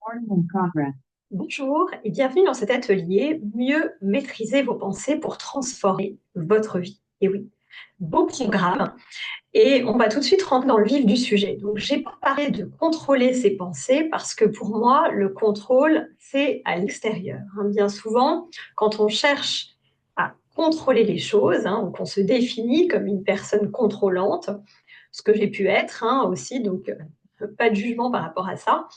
Recording in progress. Bonjour et bienvenue dans cet atelier Mieux maîtriser vos pensées pour transformer votre vie. Et oui, beau programme. Et on va tout de suite rentrer dans le vif du sujet. Donc, j'ai pas parlé de contrôler ses pensées parce que pour moi, le contrôle, c'est à l'extérieur. Bien souvent, quand on cherche à contrôler les choses, ou qu'on se définit comme une personne contrôlante, ce que j'ai pu être aussi, donc pas de jugement par rapport à ça,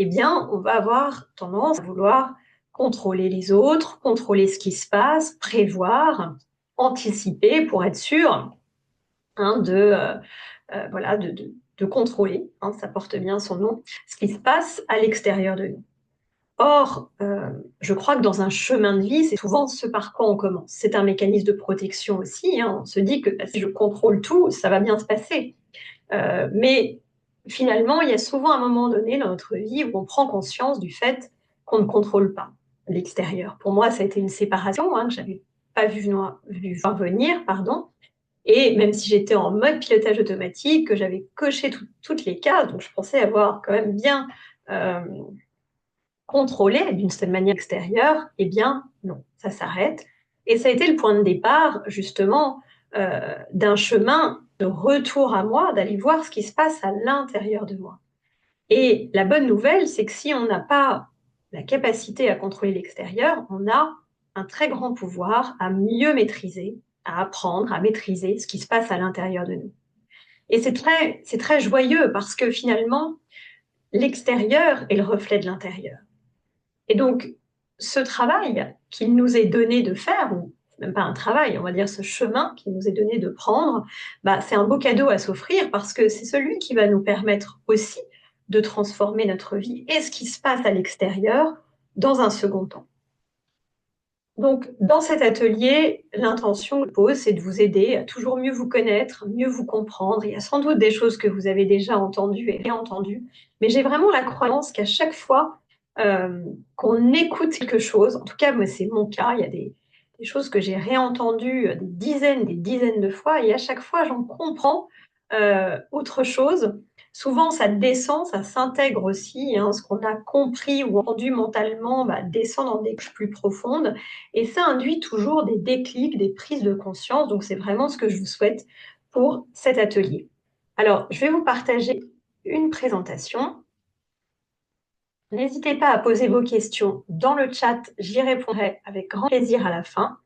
eh bien, on va avoir tendance à vouloir contrôler les autres, contrôler ce qui se passe, prévoir, anticiper pour être sûr voilà, de contrôler, ça porte bien son nom, ce qui se passe à l'extérieur de nous. Or, je crois que dans un chemin de vie, c'est souvent ce par quoi on commence. C'est un mécanisme de protection aussi. On se dit que si je contrôle tout, ça va bien se passer. Mais finalement, il y a souvent un moment donné dans notre vie où on prend conscience du fait qu'on ne contrôle pas l'extérieur. Pour moi, ça a été une séparation que j'avais pas vu venir, pardon. Et même si j'étais en mode pilotage automatique, que j'avais coché toutes les cases, donc je pensais avoir quand même bien euh, contrôlé d'une certaine manière extérieure, eh bien non, ça s'arrête. Et ça a été le point de départ justement d'un chemin de retour à moi, d'aller voir ce qui se passe à l'intérieur de moi. Et la bonne nouvelle, c'est que si on n'a pas la capacité à contrôler l'extérieur, on a un très grand pouvoir à mieux maîtriser, à apprendre, à maîtriser ce qui se passe à l'intérieur de nous. Et c'est très joyeux parce que finalement, l'extérieur est le reflet de l'intérieur. Et donc, ce travail qu'il nous est donné de faire, ou même pas un travail, on va dire ce chemin qu'il nous est donné de prendre, c'est un beau cadeau à s'offrir parce que c'est celui qui va nous permettre aussi de transformer notre vie et ce qui se passe à l'extérieur dans un second temps. Donc, dans cet atelier, l'intention que je pose, c'est de vous aider à toujours mieux vous connaître, mieux vous comprendre. Il y a sans doute des choses que vous avez déjà entendues et réentendues, mais j'ai vraiment la croyance qu'à chaque fois qu'on écoute quelque chose, en tout cas, moi, c'est mon cas, il y a des choses que j'ai réentendues des dizaines de fois, et à chaque fois, j'en comprends autre chose. Souvent, ça descend, ça s'intègre aussi, ce qu'on a compris ou entendu mentalement descend dans des couches plus profondes. Et ça induit toujours des déclics, des prises de conscience. Donc, c'est vraiment ce que je vous souhaite pour cet atelier. Alors, je vais vous partager une présentation. N'hésitez pas à poser vos questions dans le chat. J'y répondrai avec grand plaisir à la fin.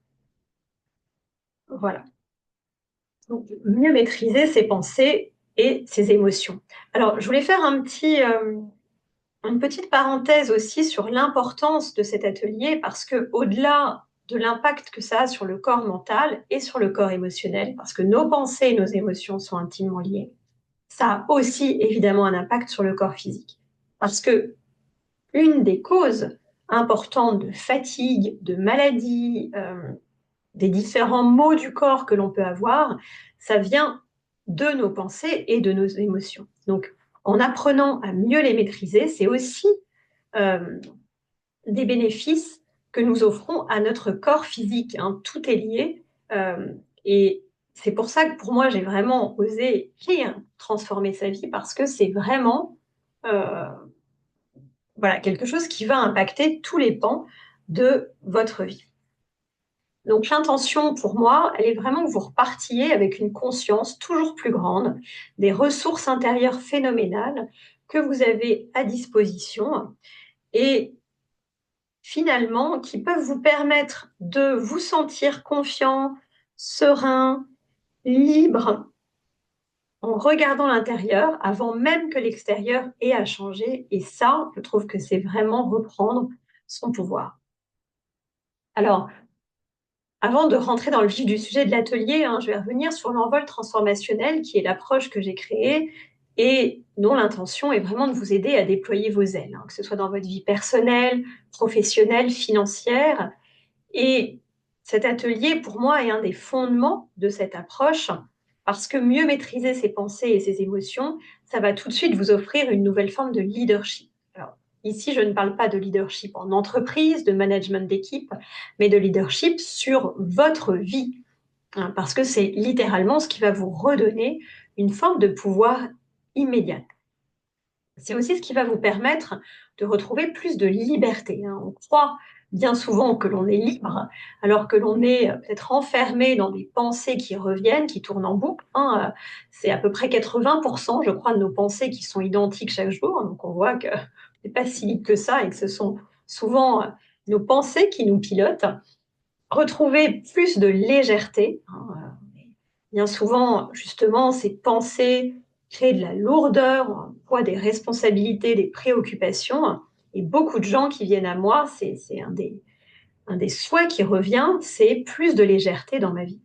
Voilà. Donc, mieux maîtriser ses pensées et ses émotions. Alors, je voulais faire une petite parenthèse aussi sur l'importance de cet atelier parce que au-delà de l'impact que ça a sur le corps mental et sur le corps émotionnel, parce que nos pensées et nos émotions sont intimement liées, ça a aussi évidemment un impact sur le corps physique. Parce que une des causes importantes de fatigue, de maladie, des différents maux du corps que l'on peut avoir, ça vient de nos pensées et de nos émotions. Donc, en apprenant à mieux les maîtriser, c'est aussi euh, des bénéfices que nous offrons à notre corps physique. Tout est lié. Et c'est pour ça que pour moi, j'ai vraiment osé écrire Transformer sa vie parce que c'est vraiment euh, voilà, quelque chose qui va impacter tous les pans de votre vie. Donc l'intention pour moi, elle est vraiment que vous repartiez avec une conscience toujours plus grande des ressources intérieures phénoménales que vous avez à disposition et finalement qui peuvent vous permettre de vous sentir confiant, serein, libre en regardant l'intérieur avant même que l'extérieur ait à changer. Et ça, je trouve que c'est vraiment reprendre son pouvoir. Alors, avant de rentrer dans le vif du sujet de l'atelier, je vais revenir sur l'envol transformationnel, qui est l'approche que j'ai créée et dont l'intention est vraiment de vous aider à déployer vos ailes, que ce soit dans votre vie personnelle, professionnelle, financière. Et cet atelier, pour moi, est un des fondements de cette approche, parce que mieux maîtriser ses pensées et ses émotions, ça va tout de suite vous offrir une nouvelle forme de leadership. Alors, ici, je ne parle pas de leadership en entreprise, de management d'équipe, mais de leadership sur votre vie, parce que c'est littéralement ce qui va vous redonner une forme de pouvoir immédiat. C'est aussi ce qui va vous permettre de retrouver plus de liberté, hein. On croit bien souvent que l'on est libre, alors que l'on est peut-être enfermé dans des pensées qui reviennent, qui tournent en boucle, hein. C'est à peu près 80%, je crois, de nos pensées qui sont identiques chaque jour. Donc on voit que c'est pas si libre que ça et que ce sont souvent nos pensées qui nous pilotent. Retrouver plus de légèreté, hein, bien souvent, justement, ces pensées créent de la lourdeur, un poids des responsabilités, des préoccupations. Et beaucoup de gens qui viennent à moi, c'est un des souhaits qui revient, c'est plus de légèreté dans ma vie.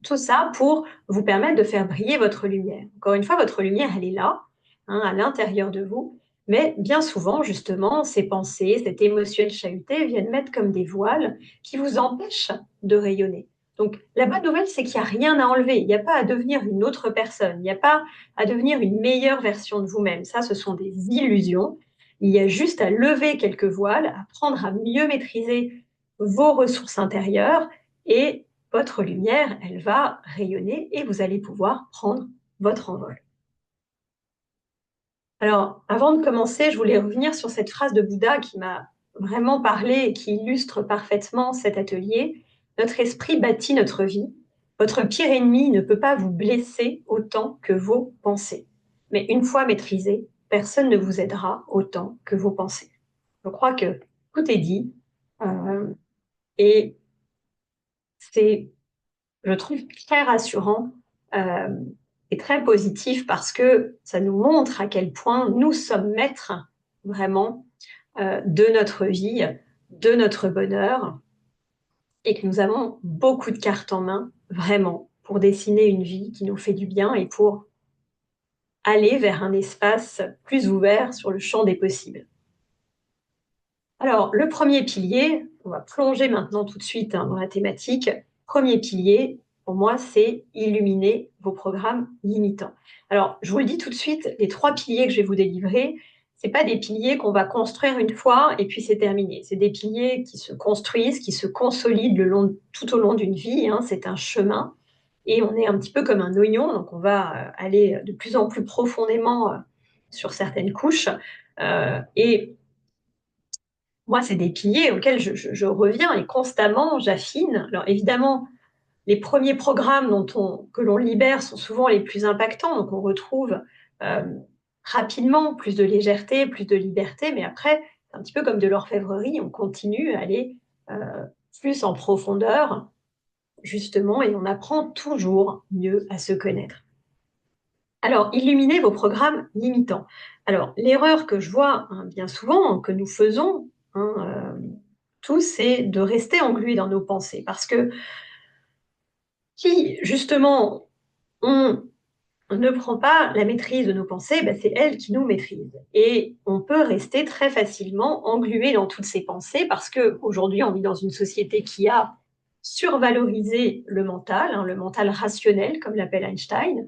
Tout ça pour vous permettre de faire briller votre lumière. Encore une fois, votre lumière, elle est là, hein, à l'intérieur de vous, mais bien souvent, justement, ces pensées, cette émotion chahutée viennent mettre comme des voiles qui vous empêchent de rayonner. Donc, la bonne nouvelle, c'est qu'il n'y a rien à enlever. Il n'y a pas à devenir une autre personne. Il n'y a pas à devenir une meilleure version de vous-même. Ça, ce sont des illusions. Il y a juste à lever quelques voiles, apprendre à mieux maîtriser vos ressources intérieures et votre lumière, elle va rayonner et vous allez pouvoir prendre votre envol. Alors, avant de commencer, je voulais revenir sur cette phrase de Bouddha qui m'a vraiment parlé et qui illustre parfaitement cet atelier. Notre esprit bâtit notre vie. Votre pire ennemi ne peut pas vous blesser autant que vos pensées. Mais une fois maîtrisé, personne ne vous aidera autant que vos pensées. Je crois que tout est dit et c'est, je trouve, très rassurant euh, et très positif parce que ça nous montre à quel point nous sommes maîtres vraiment de notre vie, de notre bonheur et que nous avons beaucoup de cartes en main vraiment pour dessiner une vie qui nous fait du bien et pour aller vers un espace plus ouvert sur le champ des possibles. Alors, le premier pilier, on va plonger maintenant tout de suite dans la thématique. Premier pilier, pour moi, c'est illuminer vos programmes limitants. Alors, je vous le dis tout de suite, les 3 piliers que je vais vous délivrer, c'est pas des piliers qu'on va construire une fois et puis c'est terminé. C'est des piliers qui se construisent, qui se consolident tout au long d'une vie, hein. C'est un chemin et on est un petit peu comme un oignon, donc on va aller de plus en plus profondément sur certaines couches. Et moi, c'est des piliers auxquels je reviens et constamment j'affine. Alors évidemment, les premiers programmes que l'on libère sont souvent les plus impactants, donc on retrouve euh, rapidement plus de légèreté, plus de liberté, mais après, c'est un petit peu comme de l'orfèvrerie, on continue à aller plus en profondeur, justement, et on apprend toujours mieux à se connaître. Alors, illuminez vos programmes limitants. Alors, l'erreur que je vois bien souvent, que nous faisons, hein, tous, c'est de rester englués dans nos pensées. Parce que si, justement, on ne prend pas la maîtrise de nos pensées, ben, c'est elles qui nous maîtrisent. Et on peut rester très facilement englué dans toutes ces pensées parce qu'aujourd'hui, on vit dans une société qui a survalorisé le mental, hein, le mental rationnel, comme l'appelle Einstein.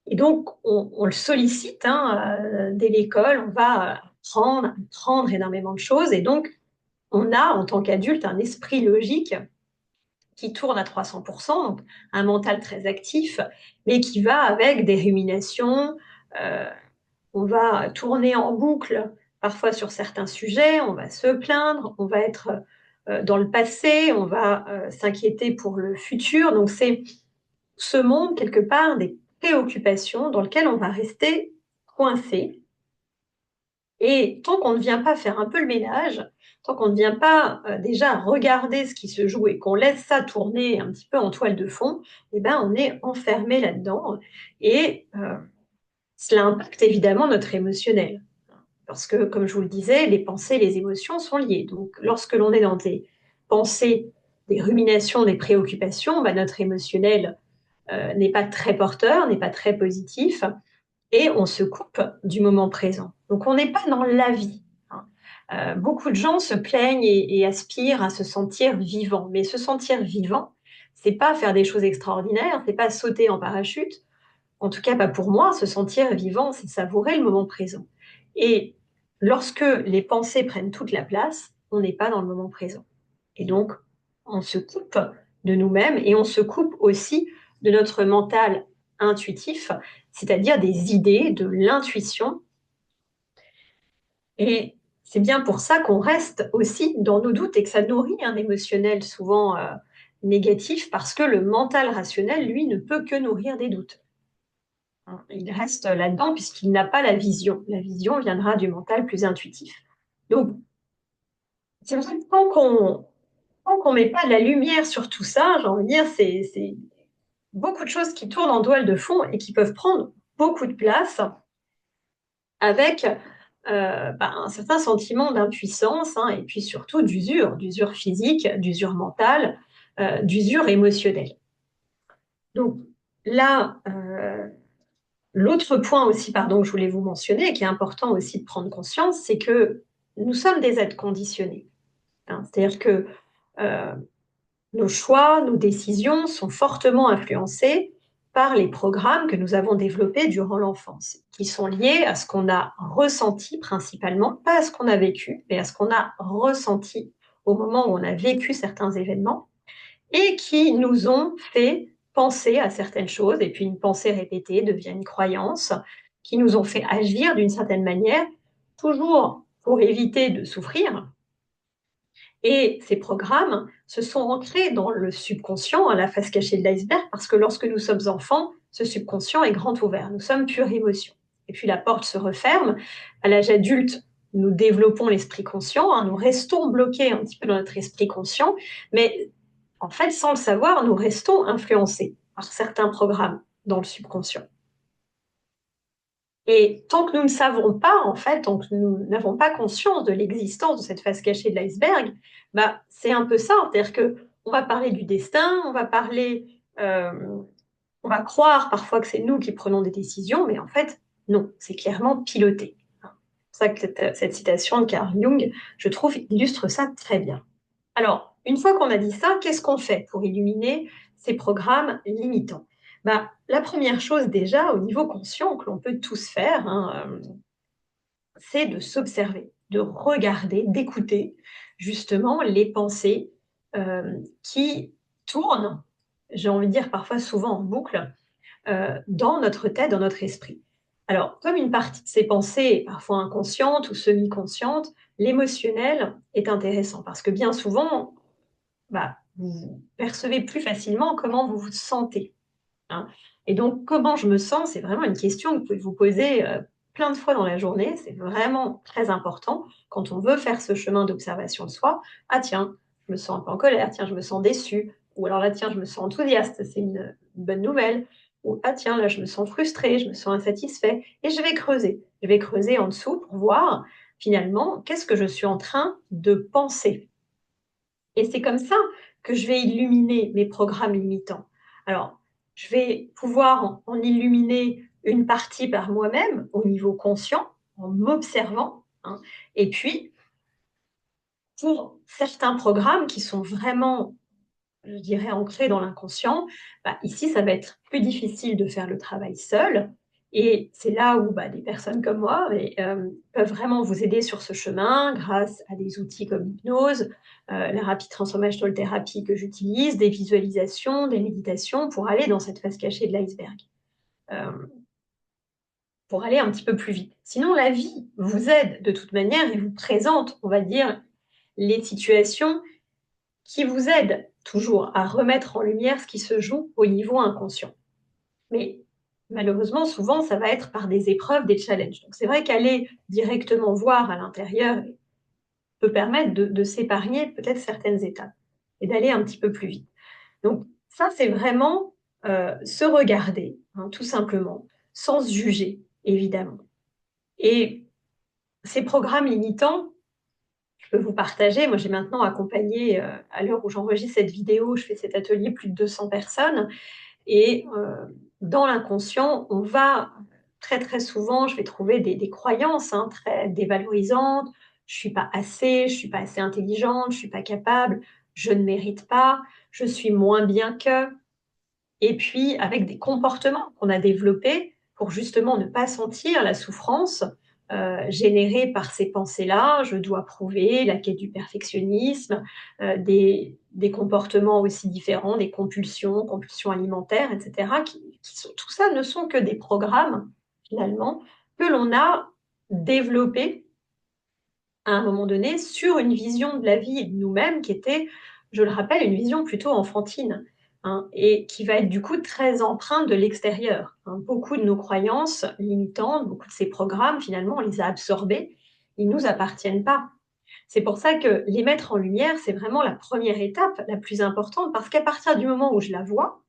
Et donc, on le sollicite hein, dès l'école, on va apprendre énormément de choses. Et donc, on a, en tant qu'adulte, un esprit logique qui tourne à 300%, donc un mental très actif, mais qui va avec des ruminations. Euh, on va tourner en boucle, parfois sur certains sujets, on va se plaindre, on va être dans le passé, on va s'inquiéter pour le futur. Donc, c'est ce monde, quelque part, des préoccupations dans lequel on va rester coincé. Et tant qu'on ne vient pas faire un peu le ménage, tant qu'on ne vient pas déjà regarder ce qui se joue et qu'on laisse ça tourner un petit peu en toile de fond, eh ben, on est enfermé là-dedans. Et cela impacte évidemment notre émotionnel. Parce que, comme je vous le disais, les pensées, les émotions sont liées. Donc, lorsque l'on est dans des pensées, des ruminations, des préoccupations, ben, notre émotionnel n'est pas très porteur, n'est pas très positif, et on se coupe du moment présent. Donc on n'est pas dans la vie, hein. Beaucoup de gens se plaignent et aspirent à se sentir vivant, mais se sentir vivant, c'est pas faire des choses extraordinaires, c'est pas sauter en parachute. En tout cas, pas pour moi. Se sentir vivant, c'est savourer le moment présent. Et lorsque les pensées prennent toute la place, on n'est pas dans le moment présent. Et donc, on se coupe de nous-mêmes et on se coupe aussi de notre mental intuitif, c'est-à-dire des idées, de l'intuition. Et c'est bien pour ça qu'on reste aussi dans nos doutes et que ça nourrit un émotionnel souvent négatif, parce que le mental rationnel, lui, ne peut que nourrir des doutes. Il reste là-dedans puisqu'il n'a pas la vision. La vision viendra du mental plus intuitif. Donc, c'est vrai que tant qu'on met pas de la lumière sur tout ça, j'ai envie de dire, c'est beaucoup de choses qui tournent en toile de fond et qui peuvent prendre beaucoup de place avec un certain sentiment d'impuissance, hein, et puis surtout d'usure physique, d'usure mentale, d'usure émotionnelle. Donc là, l'autre point aussi, pardon, que je voulais vous mentionner, et qui est important aussi de prendre conscience, c'est que nous sommes des êtres conditionnés. Hein. C'est-à-dire que euh, nos choix, nos décisions sont fortement influencés par les programmes que nous avons développés durant l'enfance, qui sont liés à ce qu'on a ressenti principalement, pas à ce qu'on a vécu, mais à ce qu'on a ressenti au moment où on a vécu certains événements, et qui nous ont fait penser à certaines choses, et puis une pensée répétée devient une croyance, qui nous ont fait agir d'une certaine manière, toujours pour éviter de souffrir. Et ces programmes se sont ancrés dans le subconscient, à la face cachée de l'iceberg, parce que lorsque nous sommes enfants, ce subconscient est grand ouvert, nous sommes pure émotion. Et puis la porte se referme. À l'âge adulte, nous développons l'esprit conscient, hein, nous restons bloqués un petit peu dans notre esprit conscient, mais en fait, sans le savoir, nous restons influencés par certains programmes dans le subconscient. Et tant que nous ne savons pas, en fait, tant que nous n'avons pas conscience de l'existence de cette face cachée de l'iceberg, bah, c'est un peu ça. C'est-à-dire que on va parler du destin, on va croire parfois que c'est nous qui prenons des décisions, mais en fait, non, c'est clairement piloté. C'est pour ça que cette citation de Carl Jung, je trouve, illustre ça très bien. Alors, une fois qu'on a dit ça, qu'est-ce qu'on fait pour éliminer ces programmes limitants? Bah, la première chose déjà, au niveau conscient, que l'on peut tous faire, hein, c'est de s'observer, de regarder, d'écouter justement les pensées qui tournent, j'ai envie de dire parfois souvent en boucle, dans notre tête, dans notre esprit. Alors, comme une partie de ces pensées est parfois inconsciente ou semi-consciente, l'émotionnel est intéressant parce que bien souvent, bah, vous percevez plus facilement comment vous vous sentez. Hein. Et donc, comment je me sens, c'est vraiment une question que vous pouvez vous poser plein de fois dans la journée. C'est vraiment très important quand on veut faire ce chemin d'observation de soi. Ah tiens, je me sens un peu en colère, tiens, je me sens déçue. Ou alors là, tiens, je me sens enthousiaste, c'est une bonne nouvelle. Ou ah tiens, là, je me sens frustrée, je me sens insatisfait. Et je vais creuser. Je vais creuser en dessous pour voir finalement qu'est-ce que je suis en train de penser. Et c'est comme ça que je vais illuminer mes programmes limitants. Alors, je vais pouvoir en illuminer une partie par moi-même, au niveau conscient, en m'observant. Hein. Et puis, pour certains programmes qui sont vraiment, je dirais, ancrés dans l'inconscient, bah, ici, ça va être plus difficile de faire le travail seul. Et c'est là où des personnes comme moi peuvent vraiment vous aider sur ce chemin grâce à des outils comme l'hypnose, la rapid transformational thérapie que j'utilise, des visualisations, des méditations pour aller dans cette face cachée de l'iceberg, euh, pour aller un petit peu plus vite. Sinon, la vie vous aide de toute manière et vous présente, on va dire, les situations qui vous aident toujours à remettre en lumière ce qui se joue au niveau inconscient. Mais malheureusement, souvent, ça va être par des épreuves, des challenges. Donc c'est vrai qu'aller directement voir à l'intérieur peut permettre de s'épargner peut-être certaines étapes et d'aller un petit peu plus vite. Donc ça, c'est vraiment se regarder, hein, tout simplement, sans se juger, évidemment. Et ces programmes limitants, je peux vous partager, moi j'ai maintenant accompagné, à l'heure où j'enregistre cette vidéo, je fais cet atelier plus de 200 personnes, et dans l'inconscient, on va très très souvent, je vais trouver des croyances très dévalorisantes. Je suis pas assez, je suis pas assez intelligente, je suis pas capable, je ne mérite pas, je suis moins bien que. Et puis avec des comportements qu'on a développés pour justement ne pas sentir la souffrance générés par ces pensées-là. Je dois prouver, la quête du perfectionnisme, des comportements aussi différents, des compulsions alimentaires, etc. Tout ça ne sont que des programmes, finalement, que l'on a développés à un moment donné sur une vision de la vie et de nous-mêmes qui était, je le rappelle, une vision plutôt enfantine, hein, et qui va être du coup très empreinte de l'extérieur, hein. Beaucoup de nos croyances limitantes, beaucoup de ces programmes, finalement, on les a absorbés, ils ne nous appartiennent pas. C'est pour ça que les mettre en lumière, c'est vraiment la première étape la plus importante, parce qu'à partir du moment où je la vois,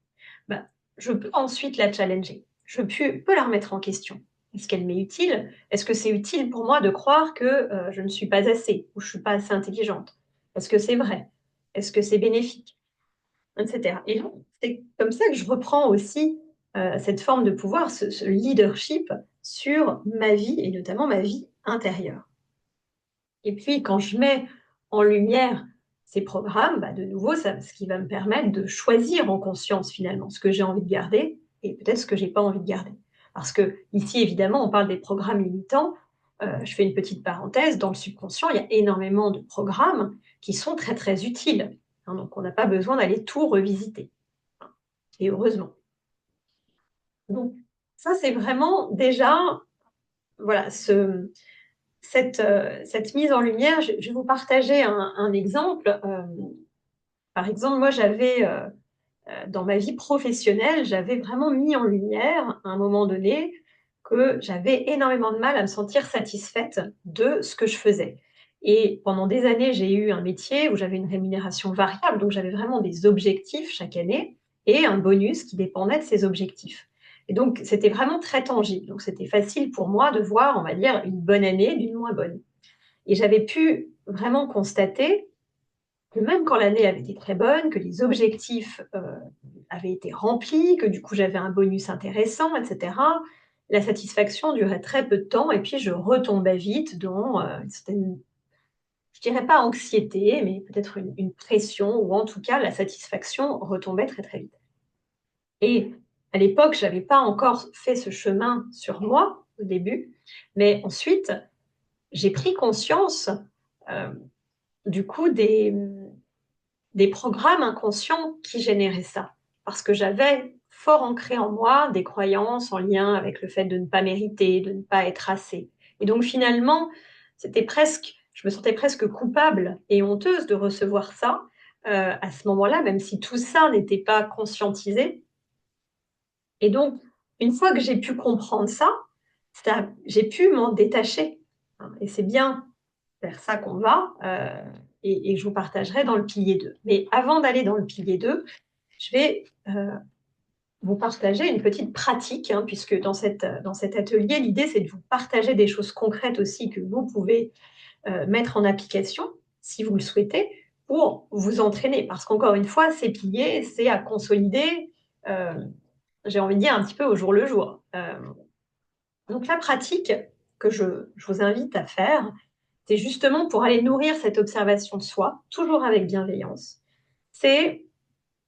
bah, je peux ensuite la challenger. Je peux la remettre en question. Est-ce qu'elle m'est utile? Est-ce que c'est utile pour moi de croire que je ne suis pas assez ou je ne suis pas assez intelligente? Est-ce que c'est vrai? Est-ce que c'est bénéfique? Etc. Et donc, c'est comme ça que je reprends aussi cette forme de pouvoir, ce leadership sur ma vie et notamment ma vie intérieure. Et puis, quand je mets en lumière ces programmes, bah, de nouveau, ce qui va me permettre de choisir en conscience finalement ce que j'ai envie de garder et peut-être ce que j'ai pas envie de garder. Parce que ici, évidemment, on parle des programmes limitants. Je fais une petite parenthèse. Dans le subconscient, il y a énormément de programmes qui sont très très utiles, hein, donc on n'a pas besoin d'aller tout revisiter. Et heureusement. Donc ça, c'est vraiment déjà, voilà, cette mise en lumière. Je vais vous partager un exemple. Par exemple, moi, dans ma vie professionnelle, j'avais vraiment mis en lumière, à un moment donné, que j'avais énormément de mal à me sentir satisfaite de ce que je faisais. Et pendant des années, j'ai eu un métier où j'avais une rémunération variable, donc j'avais vraiment des objectifs chaque année et un bonus qui dépendait de ces objectifs. Et donc, c'était vraiment très tangible. Donc, c'était facile pour moi de voir, on va dire, une bonne année d'une moins bonne. Et j'avais pu vraiment constater que même quand l'année avait été très bonne, que les objectifs avaient été remplis, que du coup j'avais un bonus intéressant, etc., la satisfaction durait très peu de temps et puis je retombais vite dans une certaine, je dirais pas anxiété, mais peut-être une pression, ou en tout cas la satisfaction retombait très très vite. Et à l'époque, je n'avais pas encore fait ce chemin sur moi au début, mais ensuite, j'ai pris conscience euh, du coup des programmes inconscients qui généraient ça. Parce que j'avais fort ancré en moi des croyances en lien avec le fait de ne pas mériter, de ne pas être assez. Et donc finalement, je me sentais presque coupable et honteuse de recevoir ça à ce moment-là, même si tout ça n'était pas conscientisé. Et donc, une fois que j'ai pu comprendre ça, j'ai pu m'en détacher. Et c'est bien vers ça qu'on va, et je vous partagerai dans le pilier 2. Mais avant d'aller dans le pilier 2, je vais vous partager une petite pratique, hein, puisque dans cet atelier, l'idée, c'est de vous partager des choses concrètes aussi que vous pouvez mettre en application, si vous le souhaitez, pour vous entraîner. Parce qu'encore une fois, ces piliers, c'est à consolider, euh, j'ai envie de dire, un petit peu au jour le jour. Donc la pratique que je vous invite à faire, c'est justement pour aller nourrir cette observation de soi, toujours avec bienveillance. C'est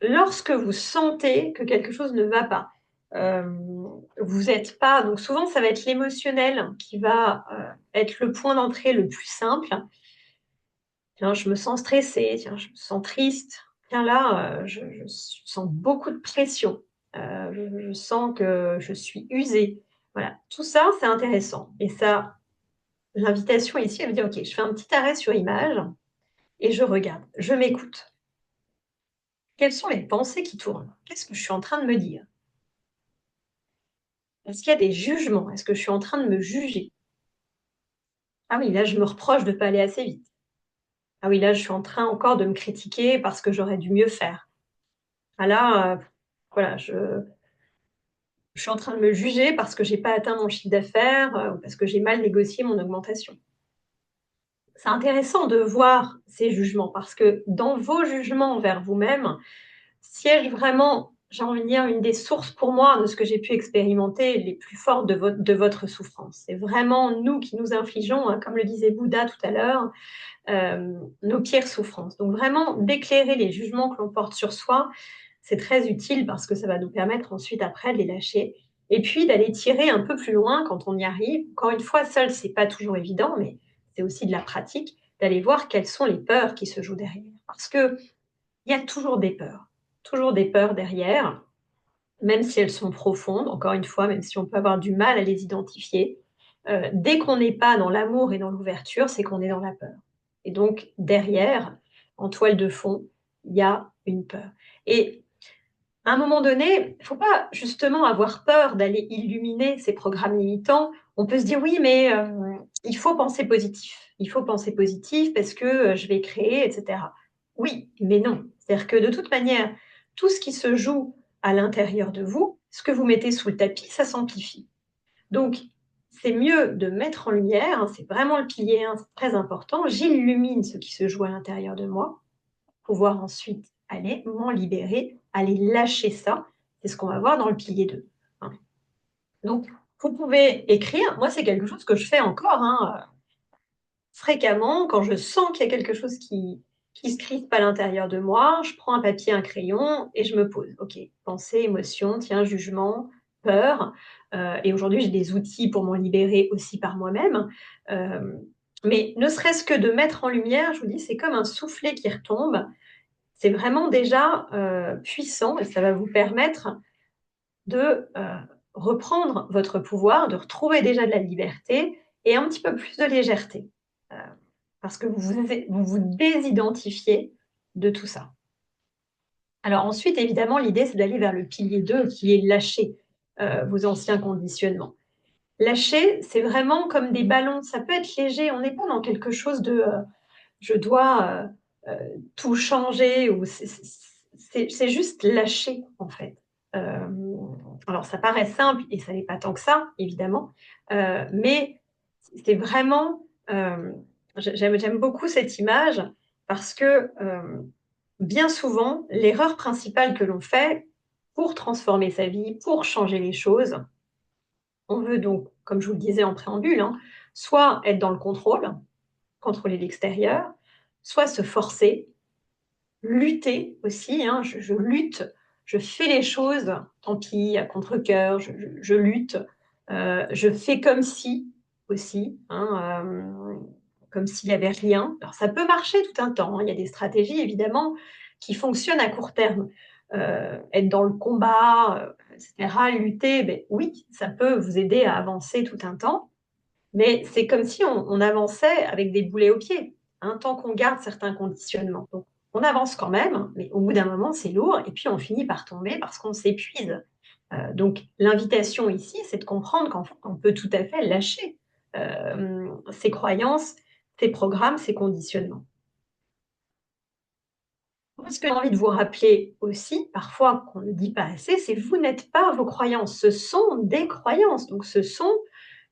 lorsque vous sentez que quelque chose ne va pas, vous n'êtes pas, donc souvent ça va être l'émotionnel qui va être le point d'entrée le plus simple. Tiens, je me sens stressée, tiens, je me sens triste, tiens là, je sens beaucoup de pression, je sens que je suis usée. Voilà, tout ça c'est intéressant. Et ça, l'invitation ici, elle me dit, ok, je fais un petit arrêt sur image et je regarde, je m'écoute. Quelles sont les pensées qui tournent? Qu'est-ce que je suis en train de me dire? Est-ce qu'il y a des jugements? Est-ce que je suis en train de me juger? Ah oui, là, je me reproche de ne pas aller assez vite. Ah oui, là, je suis en train encore de me critiquer parce que j'aurais dû mieux faire. Ah là, voilà, je suis en train de me juger parce que j'ai pas atteint mon chiffre d'affaires, ou parce que j'ai mal négocié mon augmentation. C'est intéressant de voir ces jugements parce que dans vos jugements envers vous-même siège vraiment, j'ai envie de dire, une des sources pour moi de ce que j'ai pu expérimenter les plus fortes de votre souffrance. C'est vraiment nous qui nous infligeons, hein, comme le disait Bouddha tout à l'heure, nos pires souffrances. Donc vraiment, d'éclairer les jugements que l'on porte sur soi, c'est très utile parce que ça va nous permettre ensuite après de les lâcher et puis d'aller tirer un peu plus loin quand on y arrive. Encore une fois, seul, c'est pas toujours évident, mais c'est aussi de la pratique, d'aller voir quelles sont les peurs qui se jouent derrière. Parce que il y a toujours des peurs derrière, même si elles sont profondes, encore une fois, même si on peut avoir du mal à les identifier. Dès qu'on n'est pas dans l'amour et dans l'ouverture, c'est qu'on est dans la peur. Et donc, derrière, en toile de fond, il y a une peur. Et à un moment donné, il ne faut pas justement avoir peur d'aller illuminer ces programmes limitants. On peut se dire oui, mais il faut penser positif. Il faut penser positif parce que je vais créer, etc. Oui, mais non. C'est-à-dire que de toute manière, tout ce qui se joue à l'intérieur de vous, ce que vous mettez sous le tapis, ça s'amplifie. Donc, c'est mieux de mettre en lumière, hein, c'est vraiment le pilier 1, c'est très important. J'illumine ce qui se joue à l'intérieur de moi, pouvoir ensuite aller m'en libérer, aller lâcher ça. C'est ce qu'on va voir dans le pilier 2. Hein. Donc, vous pouvez écrire. Moi, c'est quelque chose que je fais encore fréquemment. Quand je sens qu'il y a quelque chose qui se crispe à l'intérieur de moi, je prends un papier, un crayon et je me pose. OK, pensée, émotion, tiens, jugement, peur. Et aujourd'hui, j'ai des outils pour m'en libérer aussi par moi-même. Euh, mais ne serait-ce que de mettre en lumière, je vous dis, c'est comme un soufflet qui retombe. C'est vraiment déjà puissant et ça va vous permettre de reprendre votre pouvoir, de retrouver déjà de la liberté et un petit peu plus de légèreté. Euh, parce que vous désidentifiez de tout ça. Alors ensuite, évidemment, l'idée, c'est d'aller vers le pilier 2 qui est lâcher vos anciens conditionnements. Lâcher, c'est vraiment comme des ballons. Ça peut être léger. On n'est pas dans quelque chose de je dois tout changer ou c'est juste lâcher en fait. Euh, alors ça paraît simple et ça n'est pas tant que ça évidemment, mais c'est vraiment j'aime beaucoup cette image parce que bien souvent l'erreur principale que l'on fait pour transformer sa vie, pour changer les choses, on veut donc, comme je vous le disais en préambule, hein, soit être dans le contrôle, contrôler l'extérieur, soit se forcer, lutter aussi, hein, je lutte, je fais les choses, tant pis, à contre-cœur, je lutte, je fais comme si aussi, hein, comme s'il n'y avait rien. Alors ça peut marcher tout un temps, hein, il y a des stratégies évidemment qui fonctionnent à court terme. Être dans le combat, etc., lutter, ben, oui, ça peut vous aider à avancer tout un temps, mais c'est comme si on avançait avec des boulets aux pieds, hein, tant qu'on garde certains conditionnements. Donc, on avance quand même, mais au bout d'un moment, c'est lourd, et puis on finit par tomber parce qu'on s'épuise. Donc, l'invitation ici, c'est de comprendre qu'on peut tout à fait lâcher ses croyances, ses programmes, ses conditionnements. Ce que j'ai envie de vous rappeler aussi, parfois qu'on ne dit pas assez, c'est vous n'êtes pas vos croyances, ce sont des croyances. Donc, ce sont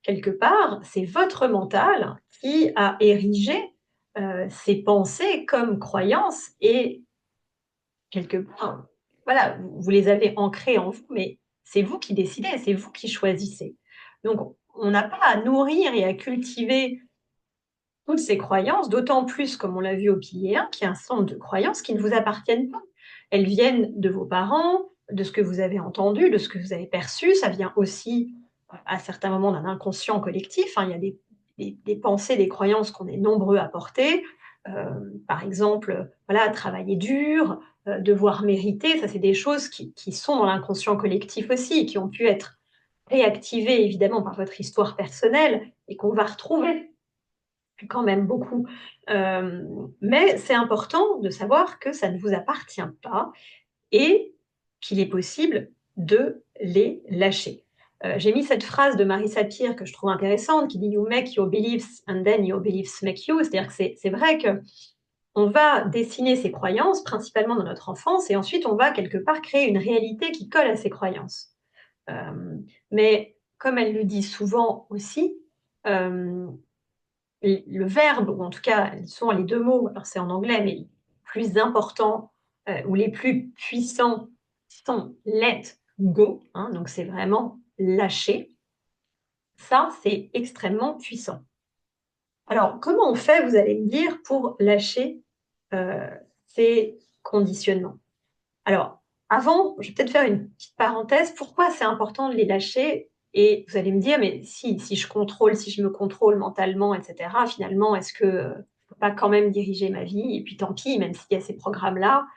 quelque part, c'est votre mental qui a érigé ces pensées comme croyances et quelque part, voilà, vous les avez ancrées en vous, mais c'est vous qui décidez, c'est vous qui choisissez. Donc, on n'a pas à nourrir et à cultiver toutes ces croyances, d'autant plus, comme on l'a vu au pilier 1, qu'il y a un centre de croyances qui ne vous appartiennent pas. Elles viennent de vos parents, de ce que vous avez entendu, de ce que vous avez perçu. Ça vient aussi, à certains moments, d'un inconscient collectif. Hein. Il y a des pensées, des croyances qu'on est nombreux à porter. Par exemple, voilà, travailler dur, devoir mériter. Ça, c'est des choses qui sont dans l'inconscient collectif aussi, qui ont pu être réactivées, évidemment, par votre histoire personnelle et qu'on va retrouver quand même beaucoup. Mais c'est important de savoir que ça ne vous appartient pas et qu'il est possible de les lâcher. J'ai mis cette phrase de Marie Sapir que je trouve intéressante qui dit You make your beliefs and then your beliefs make you. C'est-à-dire que c'est vrai que on va dessiner ses croyances, principalement dans notre enfance, et ensuite on va quelque part créer une réalité qui colle à ces croyances. Mais comme elle le dit souvent aussi, euh, le verbe, ou en tout cas, sont les deux mots, alors c'est en anglais, mais les plus importants ou les plus puissants sont let go, hein, donc c'est vraiment lâcher. Ça, c'est extrêmement puissant. Alors, comment on fait, vous allez me dire, pour lâcher ces conditionnements? Alors, avant, je vais peut-être faire une petite parenthèse. Pourquoi c'est important de les lâcher? Et vous allez me dire, mais si je contrôle, si je me contrôle mentalement, etc., finalement, est-ce que je peux pas quand même diriger ma vie? Et puis tant pis, même s'il y a ces programmes-là,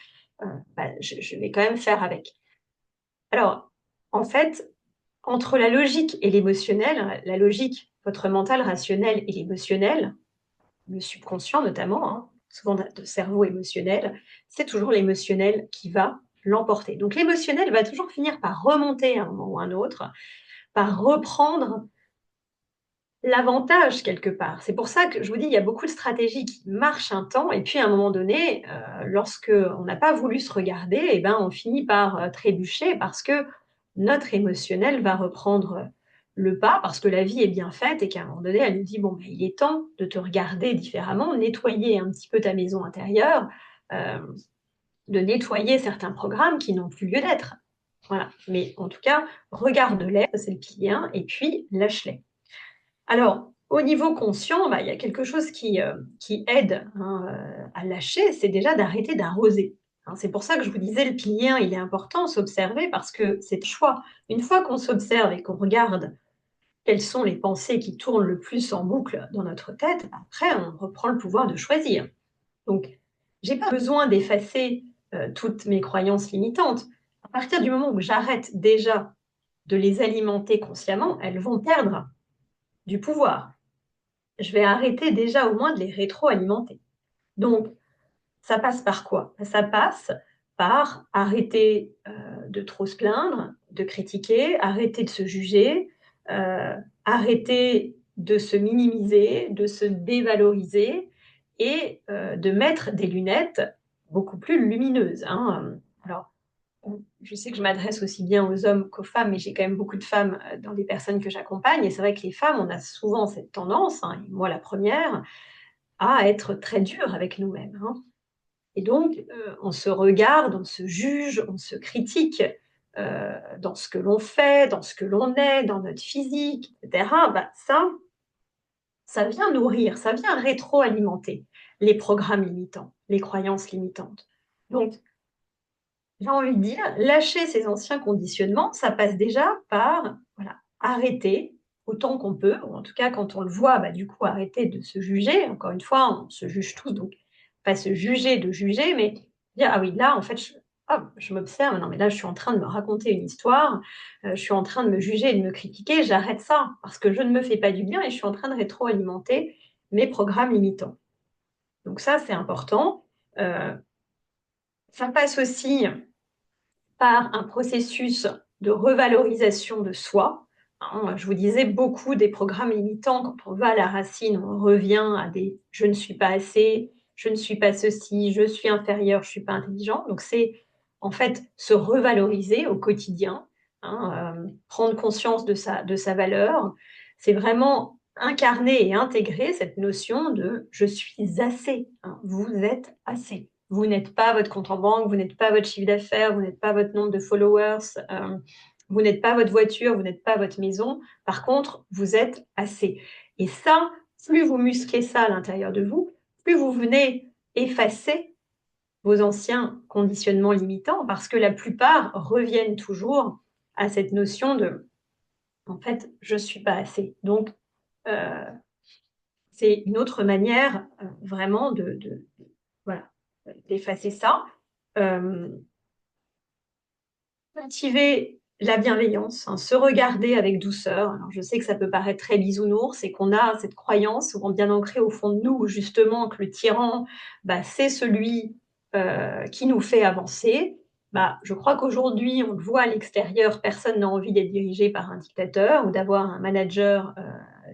bah, je vais quand même faire avec. Alors, en fait, entre la logique et l'émotionnel, la logique, votre mental rationnel et l'émotionnel, le subconscient notamment, hein, souvent de cerveau émotionnel, c'est toujours l'émotionnel qui va l'emporter. Donc l'émotionnel va toujours finir par remonter à un moment ou à un autre, par reprendre l'avantage quelque part. C'est pour ça que je vous dis, il y a beaucoup de stratégies qui marchent un temps, et puis à un moment donné, lorsque on n'a pas voulu se regarder, eh ben, on finit par trébucher parce que notre émotionnel va reprendre le pas, parce que la vie est bien faite et qu'à un moment donné, elle nous dit, bon, ben, il est temps de te regarder différemment, nettoyer un petit peu ta maison intérieure, euh, de nettoyer certains programmes qui n'ont plus lieu d'être. Voilà. Mais en tout cas, regarde-les, c'est le pilier 1, et puis lâche-les. Alors, au niveau conscient, bah, il y a quelque chose qui aide, hein, à lâcher, c'est déjà d'arrêter d'arroser. Hein. C'est pour ça que je vous disais, le pilier 1, il est important, s'observer, parce que c'est un choix. Une fois qu'on s'observe et qu'on regarde quelles sont les pensées qui tournent le plus en boucle dans notre tête, après, on reprend le pouvoir de choisir. Donc, j'ai pas besoin d'effacer toutes mes croyances limitantes. À partir du moment où j'arrête déjà de les alimenter consciemment, elles vont perdre du pouvoir. Je vais arrêter déjà au moins de les rétroalimenter. Donc, ça passe par quoi? Ça passe par arrêter de trop se plaindre, de critiquer, arrêter de se juger, arrêter de se minimiser, de se dévaloriser et de mettre des lunettes beaucoup plus lumineuses. Hein. Alors, je sais que je m'adresse aussi bien aux hommes qu'aux femmes, mais j'ai quand même beaucoup de femmes dans les personnes que j'accompagne. Et c'est vrai que les femmes, on a souvent cette tendance, hein, et moi la première, à être très dure avec nous-mêmes. Hein. Et donc, on se regarde, on se juge, on se critique dans ce que l'on fait, dans ce que l'on est, dans notre physique, etc. Bah, ça vient nourrir, ça vient rétroalimenter les programmes limitants, les croyances limitantes. Donc, j'ai envie de dire, lâcher ces anciens conditionnements, ça passe déjà par voilà, arrêter autant qu'on peut, ou en tout cas quand on le voit, bah, du coup arrêter de se juger. Encore une fois, on se juge tous, donc pas se juger de juger, mais dire ah oui là en fait je m'observe, non mais là je suis en train de me raconter une histoire, je suis en train de me juger et de me critiquer, j'arrête ça parce que je ne me fais pas du bien et je suis en train de rétroalimenter mes programmes limitants. Donc ça c'est important. Euh, Ça passe aussi par un processus de revalorisation de soi. Hein, je vous disais, beaucoup des programmes limitants, quand on va à la racine, on revient à des je ne suis pas assez, je ne suis pas ceci, je suis inférieur, je ne suis pas intelligent. Donc c'est en fait se revaloriser au quotidien, hein, prendre conscience de sa valeur. C'est vraiment incarner et intégrer cette notion de je suis assez. Hein, vous êtes assez. Vous n'êtes pas votre compte en banque, vous n'êtes pas votre chiffre d'affaires, vous n'êtes pas votre nombre de followers, vous n'êtes pas votre voiture, vous n'êtes pas votre maison. Par contre, vous êtes assez. Et ça, plus vous musclez ça à l'intérieur de vous, plus vous venez effacer vos anciens conditionnements limitants, parce que la plupart reviennent toujours à cette notion de, en fait, je ne suis pas assez. Donc, euh, c'est une autre manière vraiment voilà, d'effacer ça. Euh, Cultiver la bienveillance, hein, se regarder avec douceur. Alors, je sais que ça peut paraître très bisounours et qu'on a cette croyance souvent bien ancrée au fond de nous, justement, que le tyran, bah, c'est celui qui nous fait avancer. Bah, je crois qu'aujourd'hui, on le voit à l'extérieur, personne n'a envie d'être dirigé par un dictateur ou d'avoir un manager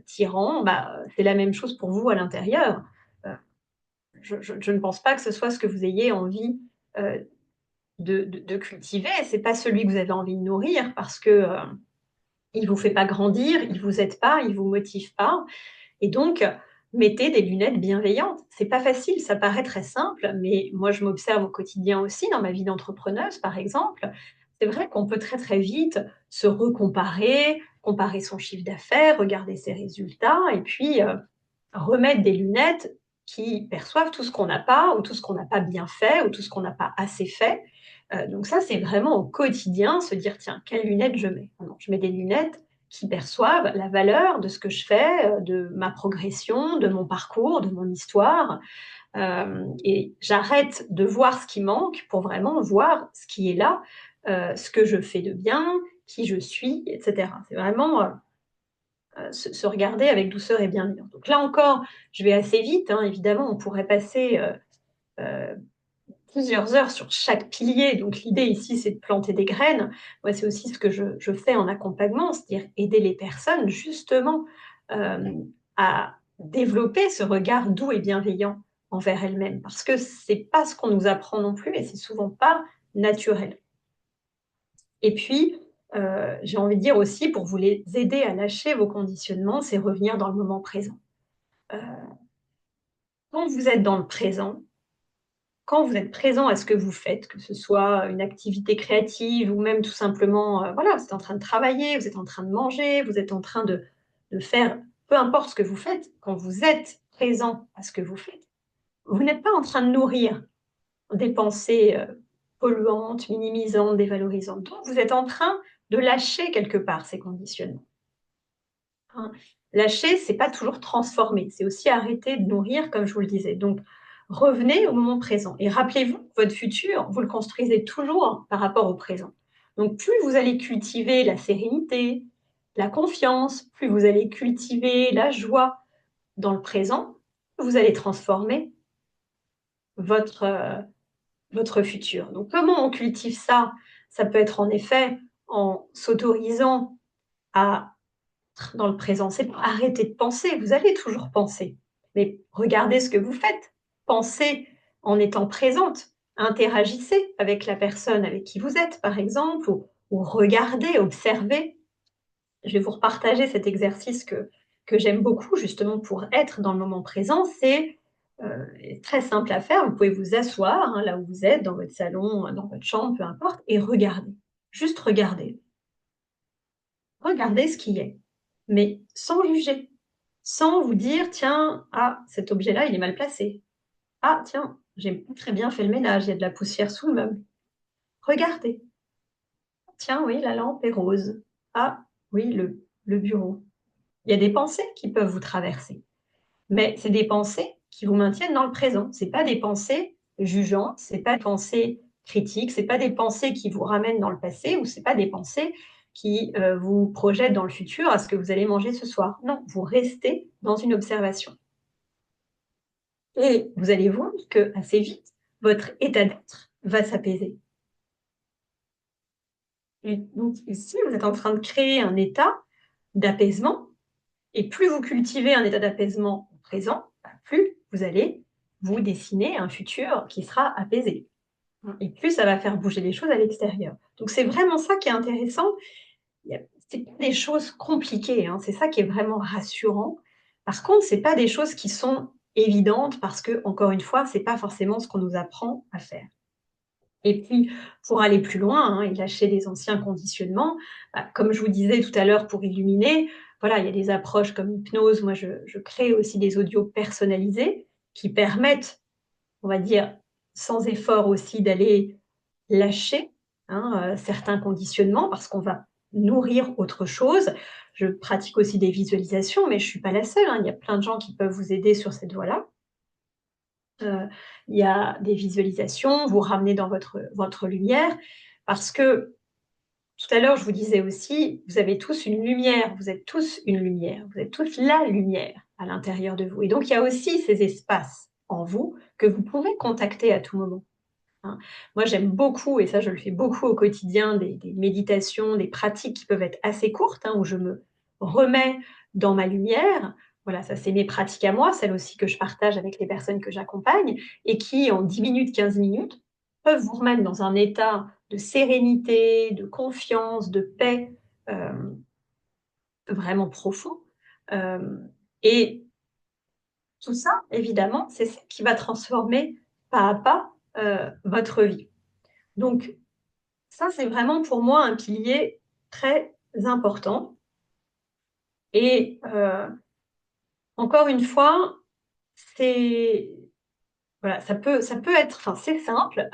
tyran. Bah, c'est la même chose pour vous à l'intérieur. Euh, je ne pense pas que ce soit ce que vous ayez envie euh, de cultiver. C'est pas celui que vous avez envie de nourrir parce que il vous fait pas grandir, il vous aide pas, il vous motive pas. Et donc, mettez des lunettes bienveillantes. C'est pas facile, ça paraît très simple, mais moi je m'observe au quotidien aussi dans ma vie d'entrepreneuse, par exemple. C'est vrai qu'on peut très très vite se recomparer, comparer son chiffre d'affaires, regarder ses résultats, et puis remettre des lunettes qui perçoivent tout ce qu'on n'a pas, ou tout ce qu'on n'a pas bien fait, ou tout ce qu'on n'a pas assez fait, Donc ça, c'est vraiment au quotidien, se dire: «Tiens, quelles lunettes je mets?» Non, je mets des lunettes qui perçoivent la valeur de ce que je fais, de ma progression, de mon parcours, de mon histoire, et j'arrête de voir ce qui manque pour vraiment voir ce qui est là, ce que je fais de bien, qui je suis et cetera. C'est vraiment, se regarder avec douceur et bienveillance. Donc là encore, je vais assez vite, hein, évidemment, on pourrait passer, heu, plusieurs heures sur chaque pilier. Donc l'idée ici, c'est de planter des graines. Moi, c'est aussi ce que je fais en accompagnement, c'est-à-dire aider les personnes justement, à développer ce regard doux et bienveillant envers elles-mêmes. Parce que c'est pas ce qu'on nous apprend non plus et c'est souvent pas naturel. Et puis, j'ai envie de dire aussi pour vous les aider à lâcher vos conditionnements, c'est revenir dans le moment présent. Heu, quand vous êtes dans le présent, quand vous êtes présent à ce que vous faites, que ce soit une activité créative ou même tout simplement, voilà, vous êtes en train de travailler, vous êtes en train de manger, vous êtes en train de faire peu importe ce que vous faites, quand vous êtes présent à ce que vous faites, vous n'êtes pas en train de nourrir des pensées, polluantes, minimisantes, dévalorisantes. Donc vous êtes en train de lâcher quelque part ces conditionnements, hein. Lâcher, c'est pas toujours transformer, c'est aussi arrêter de nourrir, comme je vous le disais. Donc, revenez au moment présent et rappelez-vous que votre futur, vous le construisez toujours par rapport au présent. Donc, plus vous allez cultiver la sérénité, la confiance, plus vous allez cultiver la joie dans le présent, vous allez transformer votre, votre futur. Donc, comment on cultive ça? Ça peut être en effet en s'autorisant à dans le présent, c'est pour arrêter de penser. Vous allez toujours penser, mais regardez ce que vous faites. Pensez en étant présente. Interagissez avec la personne avec qui vous êtes, par exemple, ou regardez, observez. Je vais vous repartager cet exercice que j'aime beaucoup, justement, pour être dans le moment présent. C'est très simple à faire. Vous pouvez vous asseoir hein, là où vous êtes, dans votre salon, dans votre chambre, peu importe, et regarder. Juste regarder. Regardez ce qui est, mais sans juger, sans vous dire: «Tiens, ah, cet objet-là, il est mal placé. Ah tiens, j'ai pas très bien fait le ménage, il y a de la poussière sous le meuble». Regardez: «Tiens, oui, la lampe est rose. Ah, oui, le bureau». Il y a des pensées qui peuvent vous traverser, mais c'est des pensées qui vous maintiennent dans le présent. C'est pas des pensées jugeantes, c'est pas des pensées critiques, c'est pas des pensées qui vous ramènent dans le passé ou c'est pas des pensées qui, vous projettent dans le futur à ce que vous allez manger ce soir. Non, vous restez dans une observation et vous allez voir que assez vite, votre état d'être va s'apaiser et donc ici, vous êtes en train de créer un état d'apaisement et plus vous cultivez un état d'apaisement présent, bah, plus vous allez vous dessiner un futur qui sera apaisé. Et plus ça va faire bouger les choses à l'extérieur. Donc c'est vraiment ça qui est intéressant. Il y a c'est pas des choses compliquées, hein, c'est ça qui est vraiment rassurant. Par contre, c'est pas des choses qui sont évidentes parce que, encore une fois, c'est pas forcément ce qu'on nous apprend à faire. Et puis, pour aller plus loin, hein, et lâcher les anciens conditionnements, bah, comme je vous disais tout à l'heure pour illuminer, voilà, il y a des approches comme l'hypnose. Moi, je crée aussi des audios personnalisés qui permettent, on va dire, sans effort aussi d'aller lâcher, hein, certains conditionnements parce qu'on va nourrir autre chose. Je pratique aussi des visualisations, mais je suis pas la seule, hein, il y a plein de gens qui peuvent vous aider sur cette voie-là. Heu, il y a des visualisations, vous ramenez dans votre lumière parce que tout à l'heure, je vous disais aussi, vous avez tous une lumière, vous êtes tous une lumière, vous êtes tous la lumière à l'intérieur de vous et donc il y a aussi ces espaces en vous que vous pouvez contacter à tout moment, hein. Moi, j'aime beaucoup et ça, je le fais beaucoup au quotidien, des méditations, des pratiques qui peuvent être assez courtes, hein, où je me remets dans ma lumière. Voilà, ça, c'est mes pratiques à moi, celles aussi que je partage avec les personnes que j'accompagne et qui, en 10 minutes, 15 minutes, peuvent vous remettre dans un état de sérénité, de confiance, de paix, hem, vraiment profond, hem et tout ça, évidemment, c'est ça qui va transformer pas à pas, votre vie. Donc ça, c'est vraiment pour moi un pilier très important et encore une fois, c'est Voilà, ça peut être, enfin, c'est simple,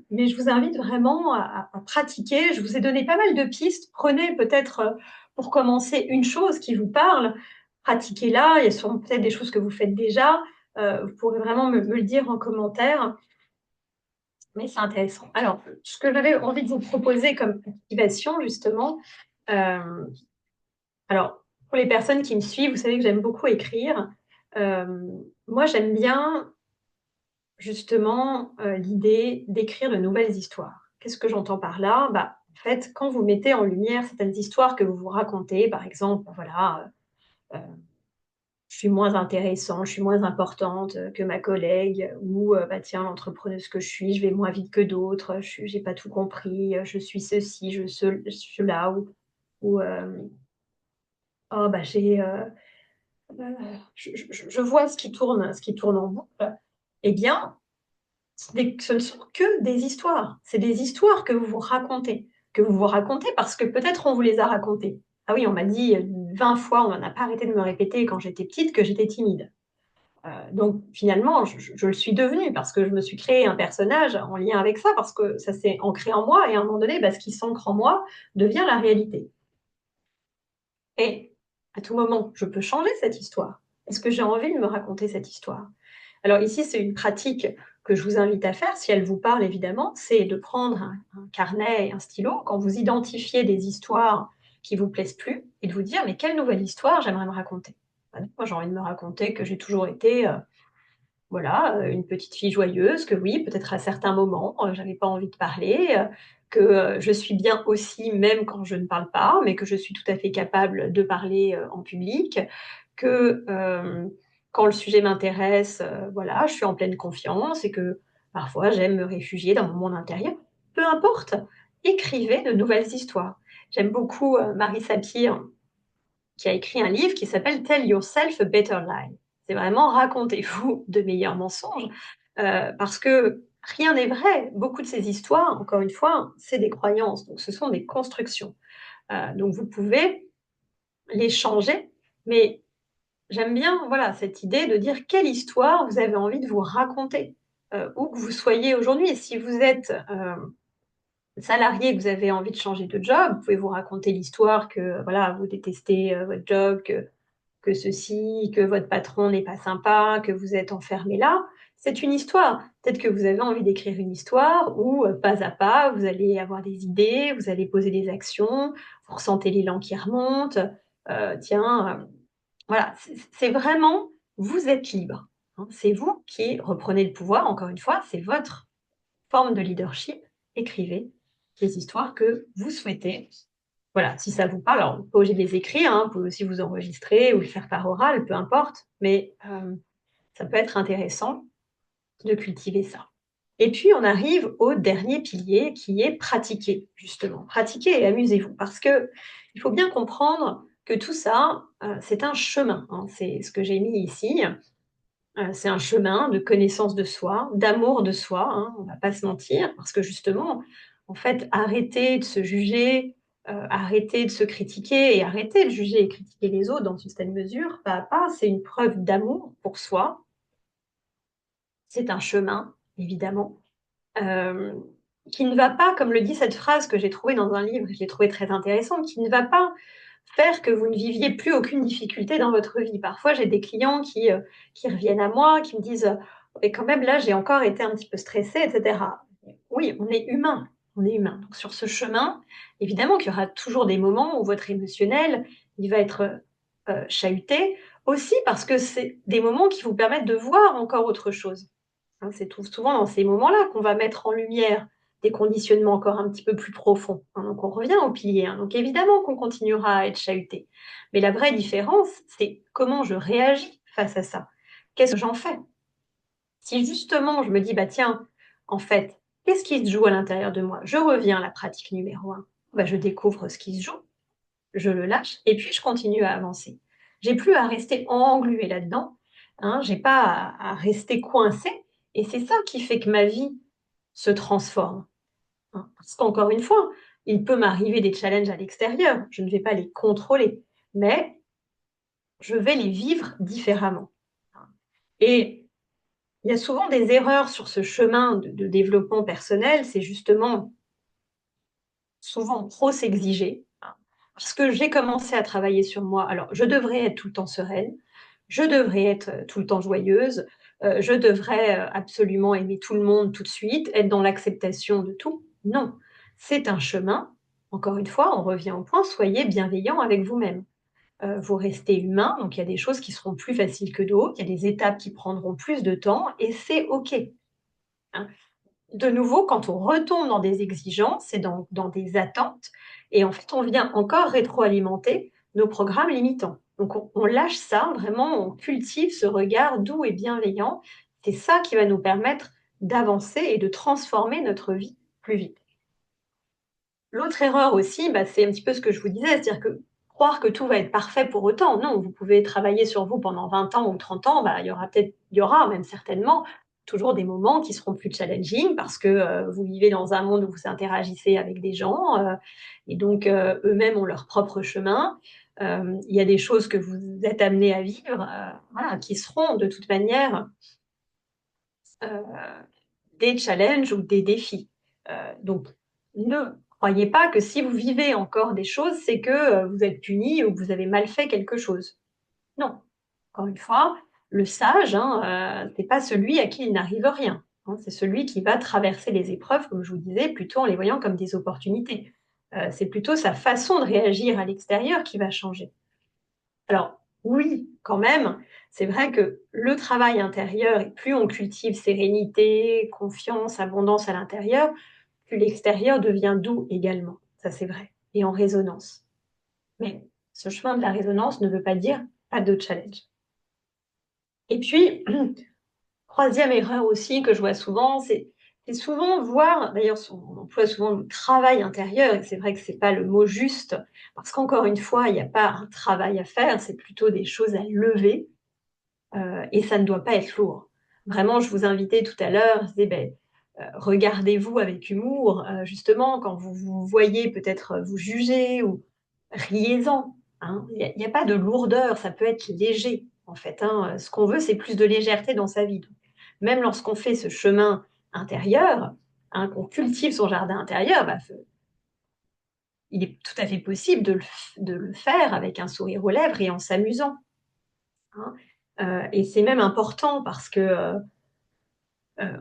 mais je vous invite vraiment à pratiquer. Je vous ai donné pas mal de pistes. Prenez peut-être, pour commencer, une chose qui vous parle, pratiquez-la. Il y a sûrement peut-être des choses que vous faites déjà. Vous pourrez vraiment me le dire en commentaire, mais c'est intéressant. Alors, ce que j'avais envie de vous proposer comme activation justement, hem, alors pour les personnes qui me suivent, vous savez que j'aime beaucoup écrire. Moi, j'aime bien justement, l'idée d'écrire de nouvelles histoires. Qu'est-ce que j'entends par là? Bah, en fait, quand vous mettez en lumière certaines histoires que vous vous racontez, par exemple, voilà, «Je suis moins intéressante, je suis moins importante, que ma collègue» ou «Bah, tiens, l'entrepreneuse que je suis, je vais moins vite que d'autres, j'ai pas tout compris, je suis ceci, cela» ou «Oh bah, je vois ce qui tourne en boucle». Eh bien, ce ne sont que des histoires. C'est des histoires que vous vous racontez parce que peut-être on vous les a racontées. Ah oui, on m'a dit, 20 fois, on n'a pas arrêté de me répéter quand j'étais petite que j'étais timide. Donc finalement, je le suis devenue parce que je me suis créé un personnage en lien avec ça, parce que ça s'est ancré en moi et à un moment donné, bah, ce qui s'ancre en moi devient la réalité. Et à tout moment, je peux changer cette histoire. Est-ce que j'ai envie de me raconter cette histoire? Alors ici, c'est une pratique que je vous invite à faire, si elle vous parle évidemment, c'est de prendre un carnet et un stylo quand vous identifiez des histoires qui vous plaisent plus et de vous dire: «Mais quelle nouvelle histoire j'aimerais me raconter?» Moi, j'ai envie de me raconter que j'ai toujours été, voilà, une petite fille joyeuse, que oui, peut-être à certains moments, j'avais pas envie de parler, que, je suis bien aussi même quand je ne parle pas, mais que je suis tout à fait capable de parler, en public, que, quand le sujet m'intéresse, voilà, je suis en pleine confiance et que parfois j'aime me réfugier dans mon monde intérieur. Peu importe, écrivez de nouvelles histoires. J'aime beaucoup, Marie Sapir, qui a écrit un livre qui s'appelle Tell Yourself a Better Lie. C'est vraiment racontez-vous de meilleurs mensonges, parce que rien n'est vrai. Beaucoup de ces histoires, encore une fois, c'est des croyances, donc ce sont des constructions. Donc vous pouvez les changer, mais j'aime bien, voilà, cette idée de dire quelle histoire vous avez envie de vous raconter, où que vous soyez aujourd'hui. Et si vous êtes, salarié, que vous avez envie de changer de job, vous pouvez vous raconter l'histoire que, voilà, vous détestez, votre job, que ceci, que votre patron n'est pas sympa, que vous êtes enfermé là. C'est une histoire. Peut-être que vous avez envie d'écrire une histoire où, pas à pas, vous allez avoir des idées, vous allez poser des actions, vous ressentez l'élan qui remonte. Tiens, voilà, c'est vraiment, vous êtes libre, hein. C'est vous qui reprenez le pouvoir, encore une fois, c'est votre forme de leadership. Écrivez les histoires que vous souhaitez. Voilà, si ça vous parle, alors vous n'êtes pas obligé de les écrire, hein, vous pouvez aussi vous enregistrer ou le faire par oral, peu importe, mais ça peut être intéressant de cultiver ça. Et puis on arrive au dernier pilier qui est pratiquer, justement. Pratiquer et amusez-vous, parce que il faut bien comprendre que tout ça, c'est un chemin, hein. C'est ce que j'ai mis ici, c'est un chemin de connaissance de soi, d'amour de soi, hein, on va pas se mentir, parce que justement, en fait, arrêter de se juger, arrêter de se critiquer et arrêter de juger et critiquer les autres dans une certaine mesure, pas à pas, c'est une preuve d'amour pour soi. C'est un chemin, évidemment, hem, qui ne va pas, comme le dit cette phrase que j'ai trouvée dans un livre et je l'ai trouvée très intéressante, qui ne va pas faire que vous ne viviez plus aucune difficulté dans votre vie. Parfois, j'ai des clients qui reviennent à moi, qui me disent: «Mais quand même, là, j'ai encore été un petit peu stressée» et cetera. Oui, on est humain, on est humain. Donc sur ce chemin, évidemment qu'il y aura toujours des moments où votre émotionnel, il va être, chahuté, aussi parce que c'est des moments qui vous permettent de voir encore autre chose. Hein, c'est tout souvent dans ces moments-là qu'on va mettre en lumière des conditionnements encore un petit peu plus profonds, hein, donc on revient au pilier, hein, donc évidemment qu'on continuera à être chahuté. Mais la vraie différence, c'est comment je réagis face à ça. Qu'est-ce que j'en fais? Si justement je me dis: «Bah tiens, en fait, qu'est-ce qui se joue à l'intérieur de moi?» Je reviens à la pratique numéro un. Bah, je découvre ce qui se joue, je le lâche et puis je continue à avancer. J'ai plus à rester engluée là-dedans, hein, j'ai pas à rester coincée et c'est ça qui fait que ma vie se transforme, hein. Parce qu'encore une fois, il peut m'arriver des challenges à l'extérieur, je ne vais pas les contrôler, mais je vais les vivre différemment, hein. Et Il y a souvent des erreurs sur ce chemin de développement personnel, c'est justement souvent trop s'exiger, hein, parce que j'ai commencé à travailler sur moi, alors je devrais être tout le temps sereine, je devrais être, tout le temps joyeuse, je devrais, absolument aimer tout le monde tout de suite, être dans l'acceptation de tout. Non, c'est un chemin. Encore une fois, on revient au point, soyez bienveillant avec vous-même. Vous restez humain, donc il y a des choses qui seront plus faciles que d'autres, il y a des étapes qui prendront plus de temps et c'est OK, hein. De nouveau, quand on retombe dans des exigences et dans des attentes et en fait, on vient encore rétroalimenter nos programmes limitants. Donc on lâche ça, vraiment, on cultive ce regard doux et bienveillant. C'est ça qui va nous permettre d'avancer et de transformer notre vie plus vite. L'autre erreur aussi, bah, c'est un petit peu ce que je vous disais, c'est-à-dire que croire que tout va être parfait pour autant. Non, vous pouvez travailler sur vous pendant 20 ans ou 30 ans, bah, il y aura même certainement toujours des moments qui seront plus challenging parce que, vous vivez dans un monde où vous interagissez avec des gens, et donc, eux-mêmes ont leur propre chemin. Il y a des choses que vous êtes amenés à vivre, voilà, qui seront de toute manière, heu, des challenges ou des défis. Donc ne croyez pas que si vous vivez encore des choses, c'est que, vous êtes puni ou que vous avez mal fait quelque chose. Non, encore une fois, le sage, hein, c'est pas celui à qui il n'arrive rien, hein, c'est celui qui va traverser les épreuves, comme je vous disais, plutôt en les voyant comme des opportunités. C'est plutôt sa façon de réagir à l'extérieur qui va changer. Alors oui, quand même, c'est vrai que le travail intérieur et plus on cultive sérénité, confiance, abondance à l'intérieur, plus l'extérieur devient doux également. Ça, c'est vrai et en résonance. Mais ce chemin de la résonance ne veut pas dire pas de challenge. Et puis, troisième erreur aussi que je vois souvent, c'est souvent voir d'ailleurs on emploie souvent le travail intérieur et c'est vrai que c'est pas le mot juste parce qu'encore une fois, il y a pas un travail à faire, c'est plutôt des choses à lever. Et ça ne doit pas être lourd. Vraiment, je vous invitais tout à l'heure, je disais, regardez-vous avec humour, justement quand vous vous voyez peut-être, vous juger ou riez-en, hein. Il y a pas de lourdeur, ça peut être léger en fait, hein, ce qu'on veut, c'est plus de légèreté dans sa vie. Donc même lorsqu'on fait ce chemin intérieur, hein, qu'on cultive son jardin intérieur, bah, fe il est tout à fait possible de le faire avec un sourire aux lèvres et en s'amusant, hein. Et c'est même important parce que,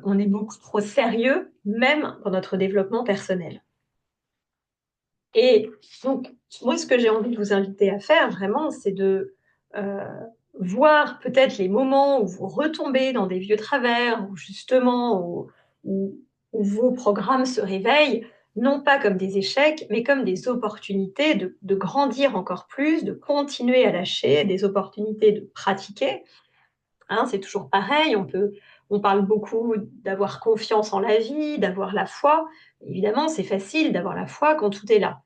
on est beaucoup trop sérieux, même dans notre développement personnel. Et donc, moi, ce que j'ai envie de vous inviter à faire vraiment, c'est de euh, voir peut-être les moments où vous retombez dans des vieux travers, où justement, où- où vos programmes se réveillent, non pas comme des échecs, mais comme des opportunités de grandir encore plus, de continuer à lâcher, des opportunités de pratiquer. Hein, c'est toujours pareil, on parle beaucoup d'avoir confiance en la vie, d'avoir la foi. Évidemment, c'est facile d'avoir la foi quand tout est là.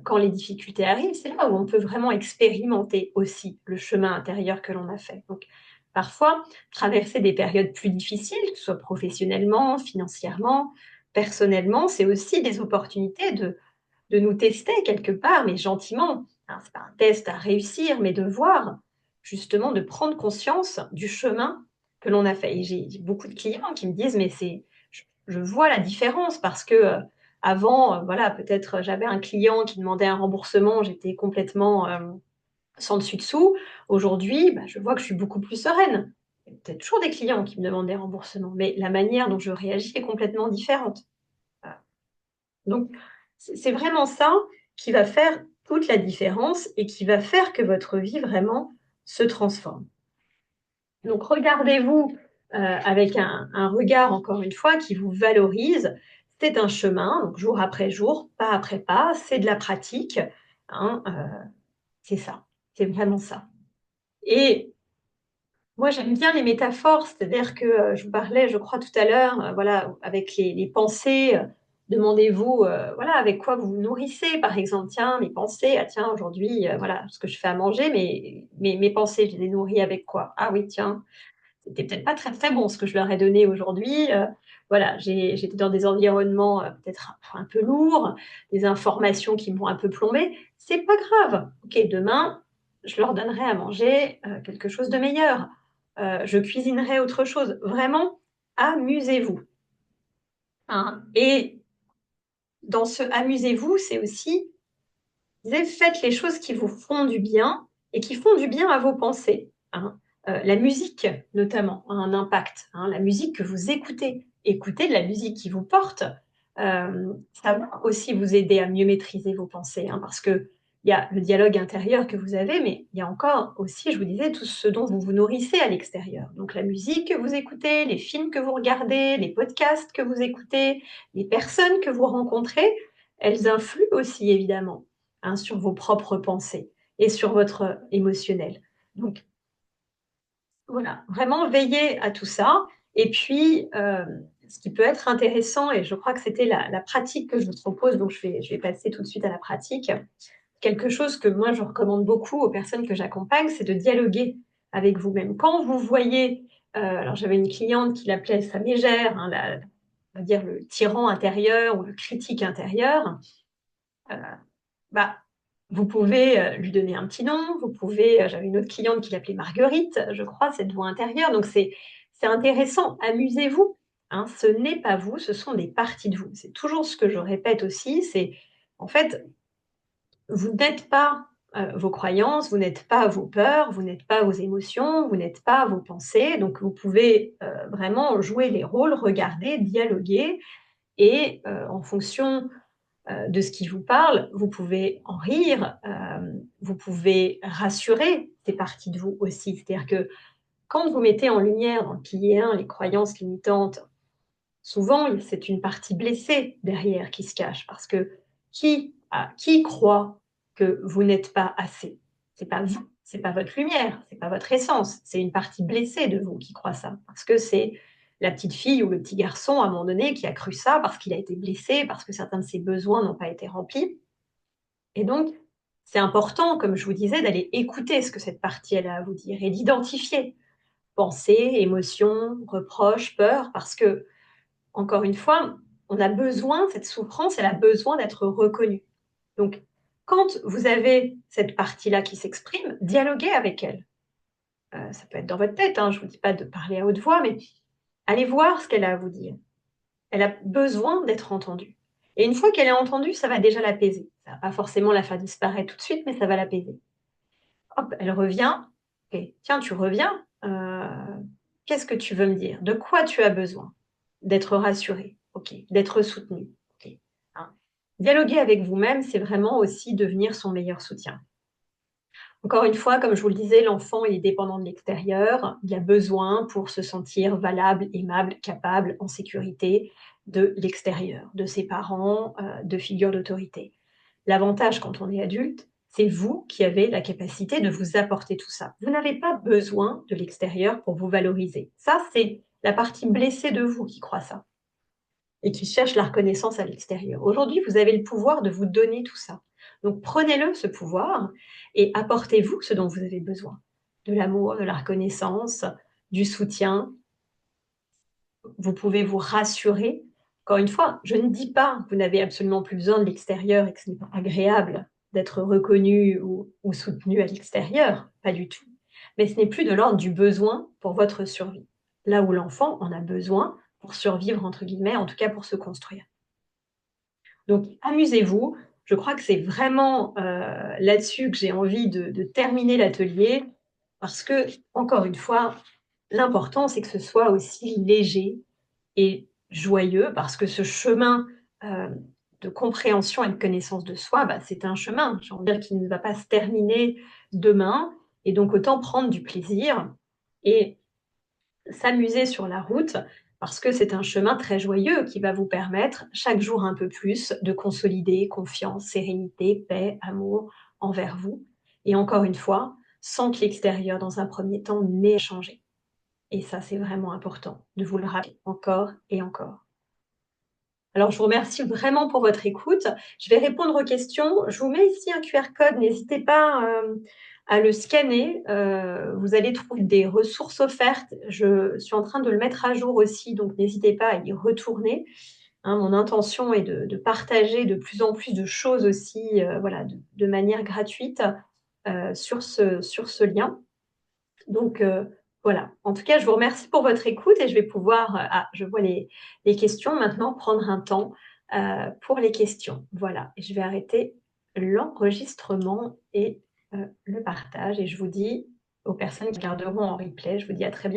Quand les difficultés arrivent, c'est là où on peut vraiment expérimenter aussi le chemin intérieur que l'on a fait. Donc, parfois, traverser des périodes plus difficiles, que ce soit professionnellement, financièrement, personnellement, c'est aussi des opportunités de nous tester quelque part, mais gentiment. Hein, c'est pas un test à réussir, mais de voir, justement, de prendre conscience du chemin que l'on a fait. Et j'ai beaucoup de clients qui me disent, mais je vois la différence parce que avant, voilà, peut-être j'avais un client qui demandait un remboursement, j'étais complètement sans dessus dessous. Aujourd'hui, bah, je vois que je suis beaucoup plus sereine. Il y a peut-être toujours des clients qui me demandent des remboursements, mais la manière dont je réagis est complètement différente. Voilà. Donc, c'est vraiment ça qui va faire toute la différence et qui va faire que votre vie vraiment se transforme. Donc, regardez-vous avec un regard, encore une fois, qui vous valorise. C'est un chemin, donc jour après jour, pas après pas, c'est de la pratique, hein, c'est ça, c'est vraiment ça. Et moi, j'aime bien les métaphores, c'est-à-dire que, je vous parlais, je crois tout à l'heure, voilà, avec les pensées, demandez-vous, voilà, avec quoi vous vous nourrissez, par exemple. Tiens, mes pensées, ah tiens, aujourd'hui, voilà, ce que je fais à manger, mais mes pensées, je les nourris avec quoi? Ah oui, tiens, c'était peut-être pas très, très bon ce que je leur ai donné aujourd'hui, voilà, j'étais dans des environnements, peut-être un peu lourds, des informations qui m'ont un peu plombée. C'est pas grave. OK, demain, je leur donnerai à manger, quelque chose de meilleur. je cuisinerai autre chose. Vraiment, amusez-vous, hein. Et dans ce amusez-vous, c'est aussi, faites les choses qui vous font du bien et qui font du bien à vos pensées, hein. La musique, notamment, a un impact, hein. La musique que vous écoutez, écoutez de la musique qui vous porte, ça va aussi vous aider à mieux maîtriser vos pensées, hein, parce qu'il y a le dialogue intérieur que vous avez, mais il y a encore aussi, je vous disais, tout ce dont vous vous nourrissez à l'extérieur. Donc la musique que vous écoutez, les films que vous regardez, les podcasts que vous écoutez, les personnes que vous rencontrez, elles influent aussi évidemment, hein, sur vos propres pensées et sur votre émotionnel. Donc voilà, vraiment veiller à tout ça. Et puis, ce qui peut être intéressant, et je crois que c'était la pratique que je vous propose, donc je vais passer tout de suite à la pratique. Quelque chose que moi je recommande beaucoup aux personnes que j'accompagne, c'est de dialoguer avec vous-même. Quand vous voyez, alors j'avais une cliente qui l'appelait sa mégère, hein, on va dire le tyran intérieur ou le critique intérieur, heu bah, vous pouvez, lui donner un petit nom, vous pouvez, j'avais une autre cliente qui l'appelait Marguerite, je crois, cette voix intérieure, donc c'est intéressant, amusez-vous, hein, ce n'est pas vous, ce sont des parties de vous. C'est toujours ce que je répète aussi, c'est en fait, vous n'êtes pas, vos croyances, vous n'êtes pas vos peurs, vous n'êtes pas vos émotions, vous n'êtes pas vos pensées, donc vous pouvez, vraiment jouer les rôles, regarder, dialoguer et en fonction de ce qui vous parle, vous pouvez en rire, vous pouvez rassurer ces parties de vous aussi. C'est-à-dire que quand vous mettez en lumière dans le pilier 1 les croyances limitantes, souvent c'est une partie blessée derrière qui se cache parce que qui croit que vous n'êtes pas assez? C'est pas vous, c'est pas votre lumière, c'est pas votre essence, c'est une partie blessée de vous qui croit ça. Parce que c'est la petite fille ou le petit garçon à un moment donné qui a cru ça parce qu'il a été blessé, parce que certains de ses besoins n'ont pas été remplis. Et donc, c'est important, comme je vous disais, d'aller écouter ce que cette partie elle a à vous dire et d'identifier pensée, émotion, reproche, peur, parce que encore une fois, on a besoin, cette souffrance, elle a besoin d'être reconnue. Donc, quand vous avez cette partie-là qui s'exprime, dialoguez avec elle. Ça peut être dans votre tête, hein, je ne vous dis pas de parler à haute voix, mais allez voir ce qu'elle a à vous dire. Elle a besoin d'être entendue. Et une fois qu'elle est entendue, ça va déjà l'apaiser. Ça va pas forcément la faire disparaître tout de suite, mais ça va l'apaiser. Hop, elle revient. Ok, tiens, tu reviens. Qu'est-ce que tu veux me dire? De quoi tu as besoin? D'être rassurée. Ok. D'être soutenue. Ok. Hein. Dialoguer avec vous-même, c'est vraiment aussi devenir son meilleur soutien. Encore une fois, comme je vous le disais, l'enfant est dépendant de l'extérieur. Il a besoin, pour se sentir valable, aimable, capable, en sécurité, de l'extérieur, de ses parents, de figures d'autorité. L'avantage quand on est adulte, c'est vous qui avez la capacité de vous apporter tout ça. Vous n'avez pas besoin de l'extérieur pour vous valoriser. Ça, c'est la partie blessée de vous qui croit ça et qui cherche la reconnaissance à l'extérieur. Aujourd'hui, vous avez le pouvoir de vous donner tout ça. Donc prenez-le, ce pouvoir, et apportez-vous ce dont vous avez besoin. De l'amour, de la reconnaissance, du soutien. Vous pouvez vous rassurer. Encore une fois, je ne dis pas que vous n'avez absolument plus besoin de l'extérieur et que ce n'est pas agréable d'être reconnu ou soutenu à l'extérieur, pas du tout. Mais ce n'est plus de l'ordre du besoin pour votre survie. Là où l'enfant en a besoin pour survivre, entre guillemets, en tout cas pour se construire. Donc amusez-vous. Je crois que c'est vraiment là-dessus que j'ai envie de terminer l'atelier parce que, encore une fois, l'important, c'est que ce soit aussi léger et joyeux parce que ce chemin de compréhension et de connaissance de soi, bah, c'est un chemin, j'ai envie de dire, qui ne va pas se terminer demain. Et donc, autant prendre du plaisir et s'amuser sur la route parce que c'est un chemin très joyeux qui va vous permettre chaque jour un peu plus de consolider confiance, sérénité, paix, amour envers vous. Et encore une fois, sans que l'extérieur, dans un premier temps, n'ait changé. Et ça, c'est vraiment important de vous le rappeler encore et encore. Alors, je vous remercie vraiment pour votre écoute. Je vais répondre aux questions. Je vous mets ici un QR code. N'hésitez pas à le scanner. Vous allez trouver des ressources offertes. Je suis en train de le mettre à jour aussi, donc n'hésitez pas à y retourner. Hein, mon intention est de partager de plus en plus de choses aussi, voilà, de manière gratuite sur ce lien. Donc, Voilà. En tout cas, je vous remercie pour votre écoute et je vais pouvoir, je vois les questions maintenant, prendre un temps, pour les questions. Voilà, et je vais arrêter l'enregistrement et le partage et je vous dis aux personnes qui regarderont en replay, je vous dis à très bientôt.